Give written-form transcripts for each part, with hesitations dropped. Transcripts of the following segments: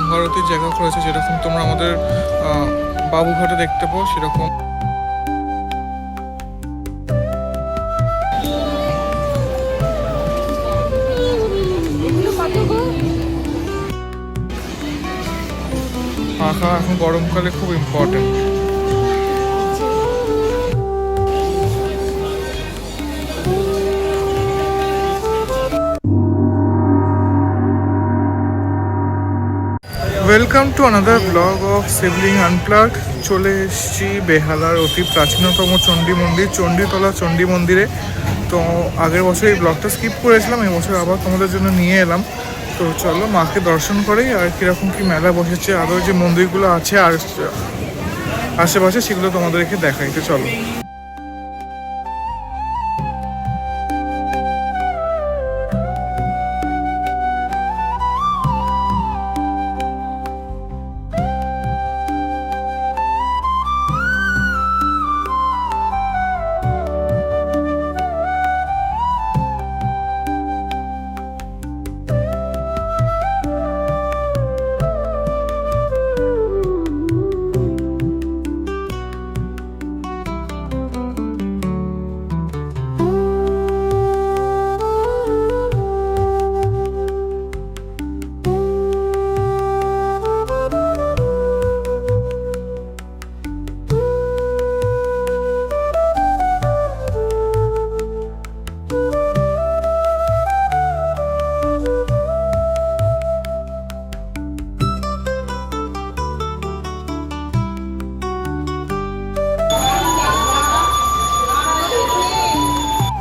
গঙ্গা আরতির জায়গা করেছে, যেরকম তোমরা আমাদের বাবুঘাটে দেখতে পাও সেরকম। পাখা এখন গরমকালে খুব important. Welcome to another blog of Shivling unplug. চলে এসেছি বেহালার অতি প্রাচীনতম চণ্ডী মন্দির, চণ্ডীতলা চণ্ডী মন্দিরে। তো আগের বছর এই ব্লগটা স্কিপ করেছিলাম, এই বছর আবার তোমাদের জন্য নিয়ে এলাম। তো চলো মাকে দর্শন করেই, আর কীরকম কী মেলা বসেছে, আরও যে মন্দিরগুলো আছে আর আশেপাশে সেগুলো তোমাদেরকে দেখাই। তো চলো।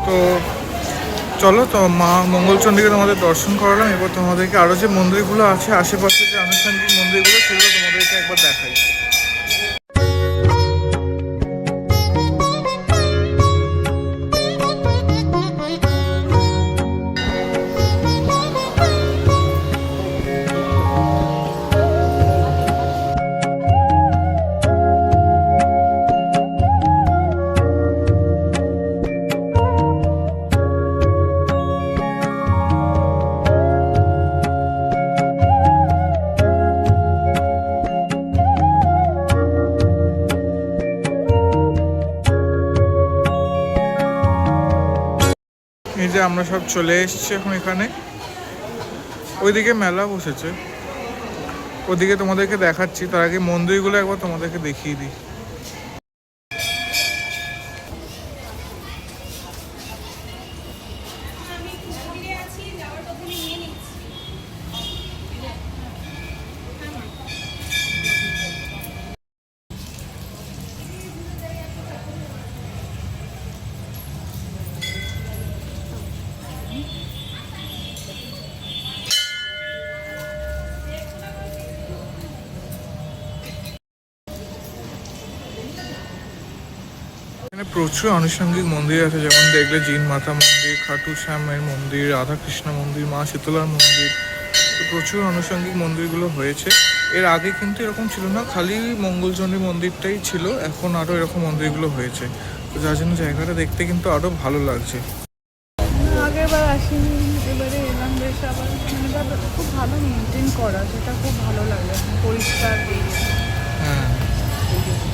তো চলো, তো মা মঙ্গলচণ্ডীকে তোমাদের দর্শন করালাম। এবার তোমাদেরকে আরও যে মন্দিরগুলো আছে আশেপাশে, যে আনুষঙ্গিক মন্দিরগুলো, সেগুলো তোমাদেরকে একবার দেখাই। এই যে আমরা সব চলে এসেছি এখন এখানে। ওইদিকে মেলা বসেছে, ওদিকে তোমাদেরকে দেখাচ্ছি। তার আগে মন্দিরগুলো একবার তোমাদেরকে দেখিয়ে দিই। এখানে প্রচুর আনুষঙ্গিক মন্দির আছে, যেমন দেখলে জিন মাতা মন্দির, খাটু শ্যামের মন্দির, রাধাকৃষ্ণ মন্দির, মা শীতলার মন্দির। তো প্রচুর আনুষঙ্গিক মন্দিরগুলো হয়েছে। এর আগে কিন্তু এরকম ছিল না, খালি মঙ্গলচণ্ডী মন্দিরটাই ছিল। এখন আরও এরকম মন্দিরগুলো হয়েছে, তো যার জন্য জায়গাটা দেখতে কিন্তু আরও ভালো লাগছে। আগেরবার আসিনি, এবারে এলাম। বেশ আবার মানে খুব ভালো মেনটেন করা, যেটা খুব ভালো লাগে, পরিষ্কার। হ্যাঁ,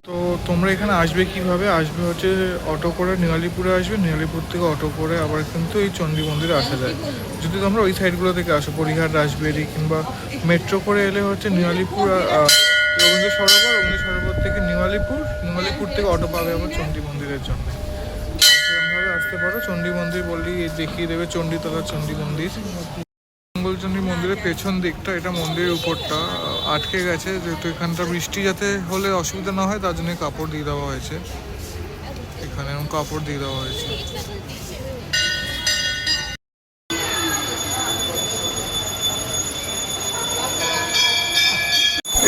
তো তোমরা এখানে আসবে কিভাবে? আসবে হচ্ছে অটো করে নিয়ালিপুরে আসবে, নিয়ালিপুর থেকে অটো করে আবার কিন্তু এই চণ্ডী মন্দিরে আসা যায়। যদি তোমরা ওই সাইডগুলো থেকে আসো, পরিহার, রাসবেরি, কিংবা মেট্রো করে এলে হচ্ছে নিয়ালিপুর, রবীন্দ্র সরোবর, রবীন্দ্র সরোবর থেকে নিয়ালিপুর, নিয়ালিপুর থেকে অটো পাবে আবার চণ্ডী মন্দিরের জন্য। সেরকমভাবে আসতে পারো। চণ্ডী মন্দির বললেই দেখিয়ে দেবে চণ্ডীতলা চণ্ডী মন্দির। মঙ্গলচণ্ডী মন্দিরের পেছন দিকটা, এটা মন্দিরের উপরটা আটকে গেছে, যেহেতু এখানটা বৃষ্টি যাতে হলে অসুবিধা না হয় তার জন্য কাপড় দিয়ে দেওয়া হয়েছে। এখানে এরকম কাপড় দিয়ে দেওয়া হয়েছে।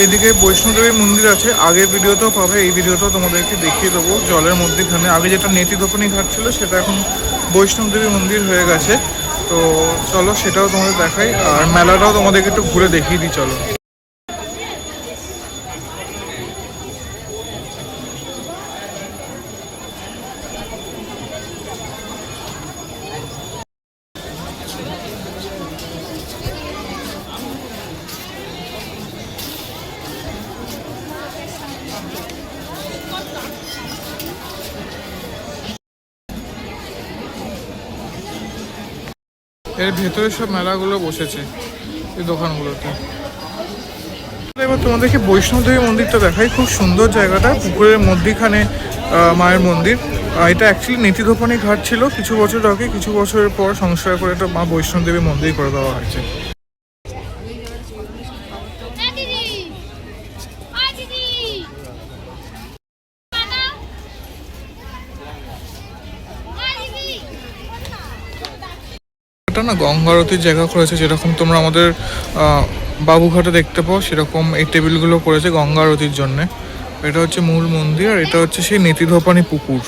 এদিকে বৈষ্ণোদেবী মন্দির আছে, আগের ভিডিওতেও পাবে, এই ভিডিওতেও তোমাদেরকে দেখিয়ে দেবো। জলের মধ্যেখানে আগে যেটা নেতি দোকানি ঘাট ছিল, সেটা এখন বৈষ্ণোদেবী মন্দির হয়ে গেছে। তো চলো সেটাও তোমাদের দেখাই, আর মেলাটাও তোমাদেরকে একটু ঘুরে দেখিয়ে দিই। চলো। এর ভেতরে সব মেলাগুলো বসেছে এই দোকানগুলোতে। এবার তোমাদেরকে বৈষ্ণবদেবী মন্দিরটা দেখাই, খুব সুন্দর জায়গাটা, পুকুরের মধ্যিখানে মায়ের মন্দির। এটা অ্যাকচুয়ালি নেতিধোপানি ঘাট ছিল কিছু বছর আগে, কিছু বছরের পর সংস্কার করে একটা মা বৈষ্ণবদেবী মন্দির করে দেওয়া হয়েছে। এটা না গঙ্গা আরতির জায়গা করেছে, যেরকম তোমরা আমাদের বাবুঘাটে দেখতে পাও সেরকম এই টেবিলগুলো করেছে গঙ্গা আরতির জন্যে। এটা হচ্ছে মূল মন্দির, আর এটা হচ্ছে সেই নেতিধোপানি পুকুর।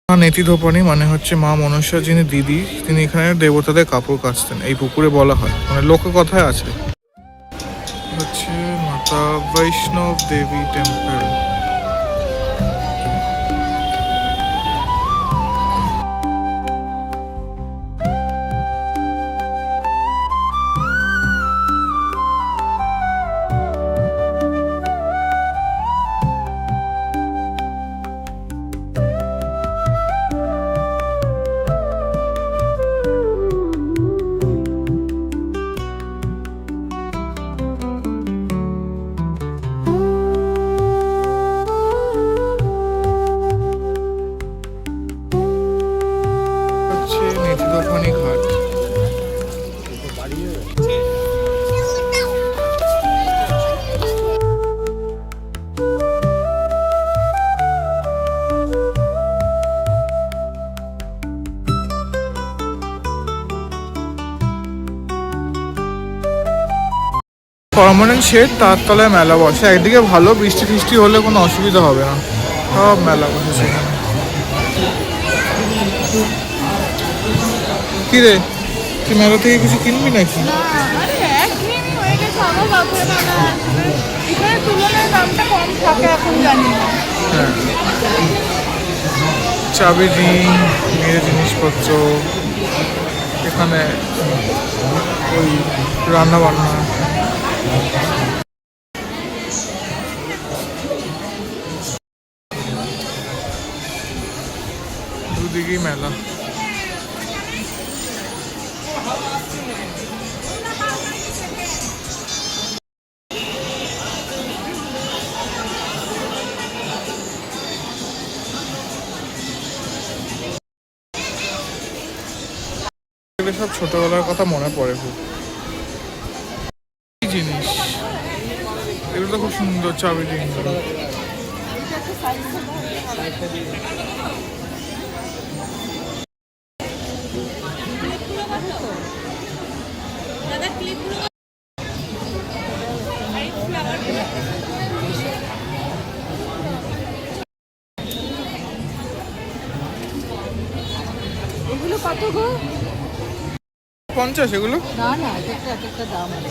নেতিধোপানি মানে হচ্ছে মা মনসা যিনি দিদি, তিনি এখানে দেবতাদের কাপড় কাচতেন, এই পুকুরে বলা হয়, মানে লোক কথায় আছে। হচ্ছে মাতা বৈষ্ণব দেবী টেম্পল। নেতিধোপানি ঘাট। পার্মানেন্ট শেড, তার তলায় মেলা বসে। একদিকে ভালো, বৃষ্টি ফিষ্টি হলে কোনো অসুবিধা হবে না, সব মেলা বসেছে এখানে। কি রে, তুই মেলা থেকে কিছু কিনবি নাকি? হ্যাঁ, চাবি রিং, মেয়ের জিনিসপত্র, এখানে ওই রান্না বান্না। দুদিকেই মেলা। সব ছোটবেলার কথা মনে পড়ে খুব। কি জিনিস এগুলো তো খুব সুন্দর, চাবি রিং। এগুলো কত গো? 50 এগুলো? না না, একটা দাম আছে।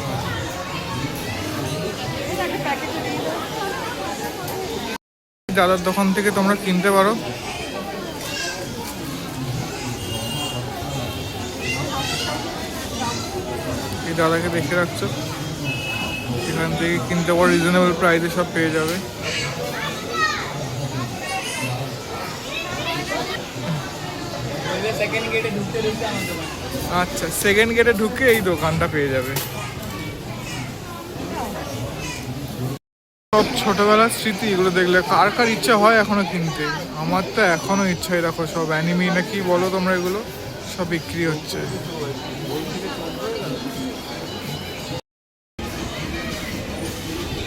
দাদার দোকান থেকে তোমরা কিনতে পারো। এই দাদাকে দেখে রাখছো, এখান থেকে কিনতে পারো, রিজনেবল প্রাইসে সব পেয়ে যাবে। আচ্ছা, সেকেন্ড গেটে ঢুকে এই দোকানটা পেয়ে যাবে। সব ছোটবেলার স্মৃতি, এগুলো দেখলে কার কার ইচ্ছা হয় এখনো কিনতে। আমার তো এখনো ইচ্ছা। দেখো সব অ্যানিমি না কি বলো তোমরা, এগুলো সব বিক্রি হচ্ছে।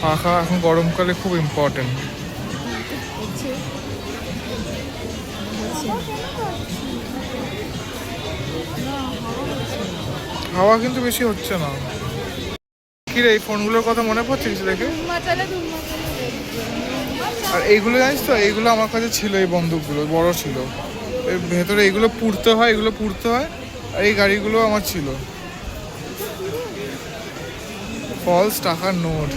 পাখা এখন গরমকালে খুব ইম্পর্টেন্ট। হাওয়া কিন্তু বেশি হচ্ছে না। কি রে, এই ফোনগুলোর কথা মনে পড়ছে কিছু দেখে? আর এইগুলো জানিস তো, এইগুলো আমার কাছে ছিল, এই বন্দুকগুলো বড় ছিল, এর ভেতরে এইগুলো পুড়তে হয়, এগুলো পুড়তে হয়। আর এই গাড়িগুলো আমার ছিল, ফলস টাকার নোট।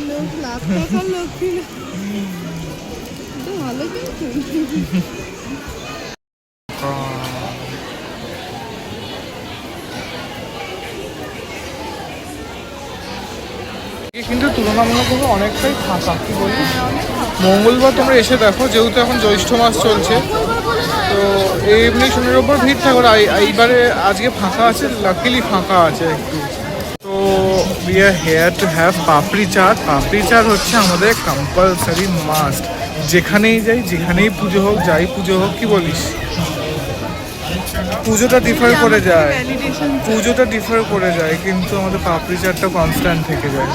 কিন্তু তুলনামূলকভাবে অনেকটাই ফাঁকা, কি বলি। মঙ্গলবার তোমরা এসে দেখো, যেহেতু এখন জ্যৈষ্ঠ মাস চলছে, তো এমনি শনির ওপর ভিড় থাকে, এইবারে আজকে ফাঁকা আছে, লাকিলি ফাঁকা আছে একটু। তো we are here to have papri chaat. Papri chaat হচ্ছে আমাদের কম্পালসারি মাস্ট, যেখানেই যাই, যেখানেই পুজো হোক, যাই পুজো হোক। কি বলিস? পুজোটা ডিফার করে যায়, পুজোটা ডিফার করে যায়, কিন্তু আমাদের পাপড়ি চাটটা কনস্ট্যান্ট থেকে যায়।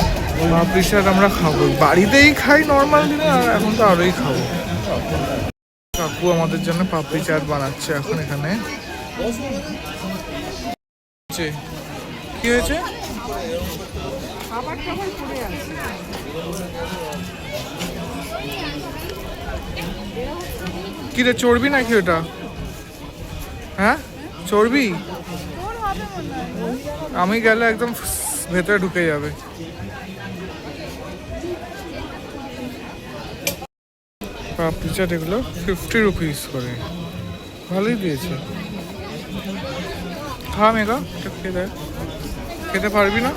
পাপড়ি চাট আমরা খাবোই, বাড়িতেই খাই নর্মাল দিনে, আর এখন তো আরোই খাবো। কাকু আমাদের জন্য পাপড়ি চাট বানাচ্ছে এখন এখানে। কি হয়েছে? কি রে, চড়বি নাকি ওটা? হ্যাঁ চড়বি? আমি গেলে একদম ভেতরে ঢুকে যাবে। পাপড়ি চাট এগুলো 50 রুপিস করে, ভালোই দিয়েছে। খা মেঘা, এটা খেয়ে দেয়। খেতে পারবি না?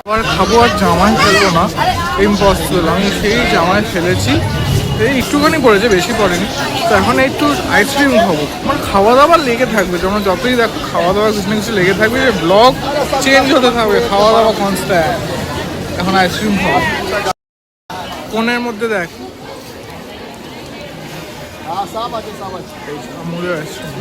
আবার খাবো আর জামায় ফেলবো না, ইম্পসিবল। আমি সেই জামায় ফেলেছি, এই একটুখানি পড়েছে, বেশি পড়েনি। তো এখন একটু আইসক্রিম খাবো। আমার খাওয়া দাওয়া লেগে থাকবে, যেমন যতই দেখো খাওয়া দাওয়া কিছু না কিছু লেগে থাকবে, যে ব্লগ চেঞ্জ হতে থাকবে, খাওয়া দাওয়া কনস্ট্যান্ট। এখন আইসক্রিম খাবো। কোণের মধ্যে দেখ আমুলের আইসক্রিম।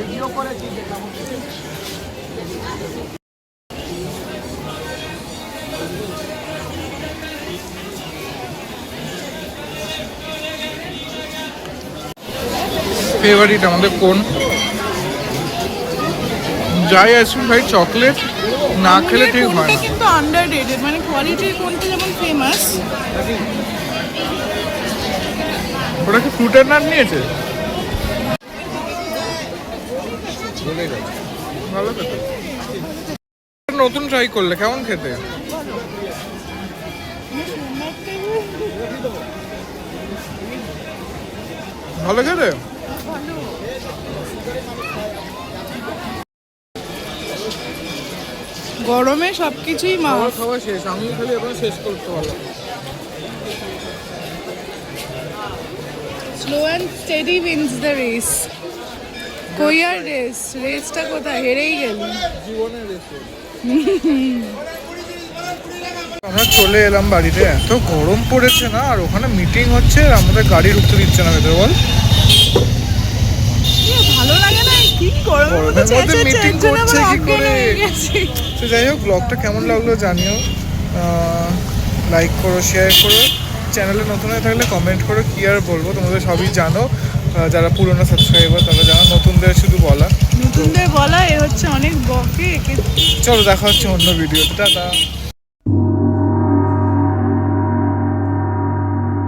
ফেভারিট আমাদের কোন, যাই আইসক্রিম খাই চকলেট না খেলে ঠিক হয় না। কিন্তু আন্ডাররেটেড, মানে কোয়ালিটির কোনটা যেমন ফেমাস। ওটা কি ফ্রুটের নাট নিয়েছে? ভালো খেতে, নতুন ট্রাই করলে কেমন খেতে? ভালো খেতে। গরমে সবকিছুই খাওয়া খাওয়া শেষ, আমি খালি এখন শেষ করতে পারলাম। Slow and steady wins the race. কই আর রেস, রেসটা কোথায়, হেরেই গেলি। জীবনের রেসে আমরা চলে এলাম বাড়িতে। এত গরম পড়েছে না, আর ওখানে মিটিং হচ্ছে, আর আমাদের গাড়ি ঢুকতে দিচ্ছে না ভেতরে। বল ভালো লাগে না, কি গরমের মধ্যে মিটিং করছে কি করে? তো যাই হোক, ব্লগটা কেমন লাগলো জানিও, লাইক করো, শেয়ার করো, চ্যানেলে নতুন হয়ে থাকলে কমেন্ট করো। কি আর বলবো, তোমাদের সবই জানো, যারা পুরনো সাবস্ক্রাইবার তারা জানো, নতুনদের শুধু বলা, নতুনদের বলা এ হচ্ছে অনেক বকে। চলো দেখা হচ্ছে অন্য ভিডিওতে। টাটা।